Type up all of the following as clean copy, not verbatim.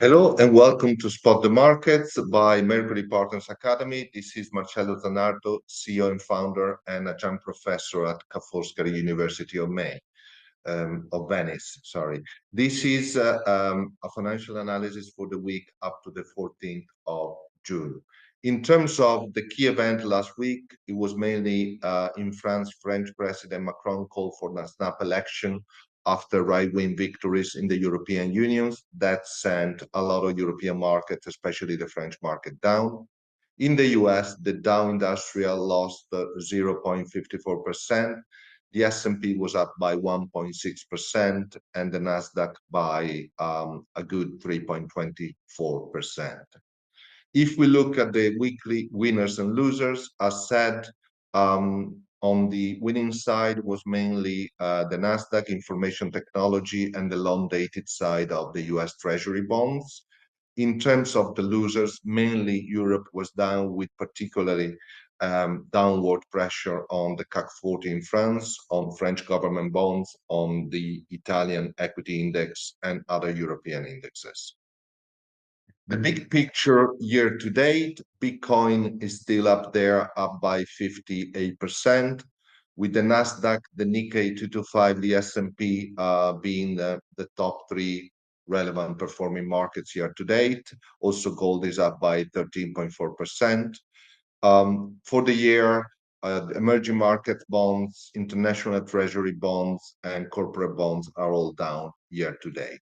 Hello and welcome to Spot the Markets by Mercury Partners Academy. This is Marcello Zanardo, CEO and founder and adjunct professor at Ca' Foscari University of Venice. Sorry. This is a financial analysis for the week up to the 14th of June. In terms of the key event last week, it was mainly in France, French President Macron called for a snap election after right-wing victories in the European Union. That sent a lot of European markets, especially the French market, down. In the US, the Dow Industrial lost 0.54%. The S&P was up by 1.6% and the Nasdaq by a good 3.24%. If we look at the weekly winners and losers, as said, on the winning side was mainly the Nasdaq, information technology, and the long-dated side of the US Treasury bonds. In terms of the losers, mainly Europe was down, with particularly downward pressure on the CAC 40 in France, on French government bonds, on the Italian equity index, and other European indexes. The big picture year to date, Bitcoin is still up there, up by 58%, with the Nasdaq, the Nikkei 225, the S&P being the top three relevant performing markets year to date. Also, gold is up by 13.4%. For the year, emerging market bonds, international treasury bonds, and corporate bonds are all down year to date.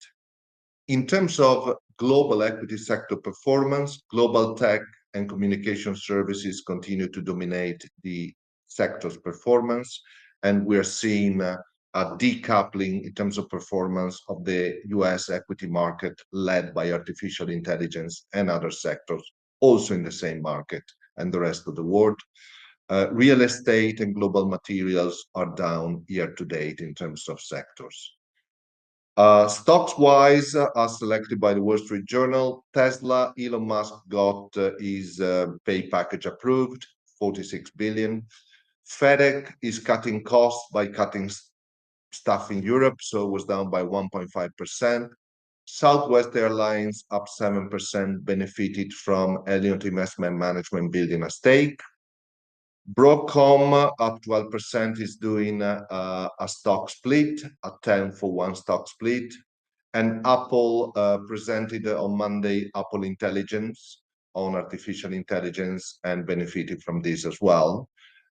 In terms of global equity sector performance, global tech and communication services continue to dominate the sector's performance, and we're seeing a decoupling in terms of performance of the US equity market led by artificial intelligence and other sectors, also in the same market and the rest of the world. Real estate and global materials are down year to date in terms of sectors. Stocks-wise, as selected by the Wall Street Journal, Tesla, Elon Musk got his pay package approved, 46 billion. FedEx is cutting costs by cutting staff in Europe, so it was down by 1.5%. Southwest Airlines up 7%, benefited from Elliott Investment Management building a stake. Broadcom up 12% is doing a stock split, a 10-for-1 stock split. And Apple presented on Monday Apple Intelligence on artificial intelligence and benefited from this as well.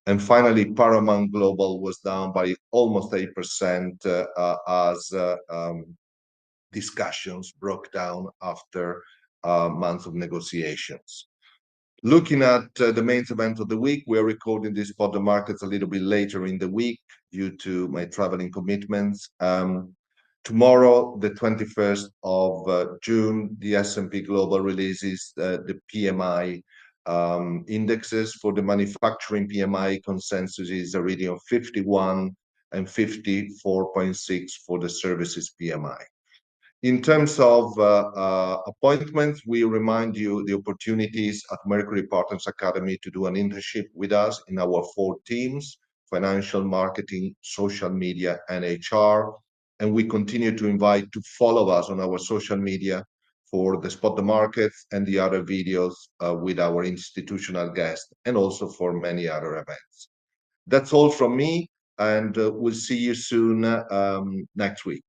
And finally, Paramount Global was down by almost 8% as discussions broke down after months of negotiations. Looking at the main event of the week, we are recording this Spot the Markets a little bit later in the week due to my traveling commitments. Tomorrow, the 21st of June, the S&P Global releases the PMI indexes. For the manufacturing PMI, consensus is a reading of 51 and 54.6 for the services PMI. In terms of appointments, we remind you the opportunities at Mercury Partners Academy to do an internship with us in our 4 teams: financial, marketing, social media, and HR. And we continue to invite to follow us on our social media for the Spot the Markets and the other videos with our institutional guests, and also for many other events. That's all from me, and we'll see you soon next week.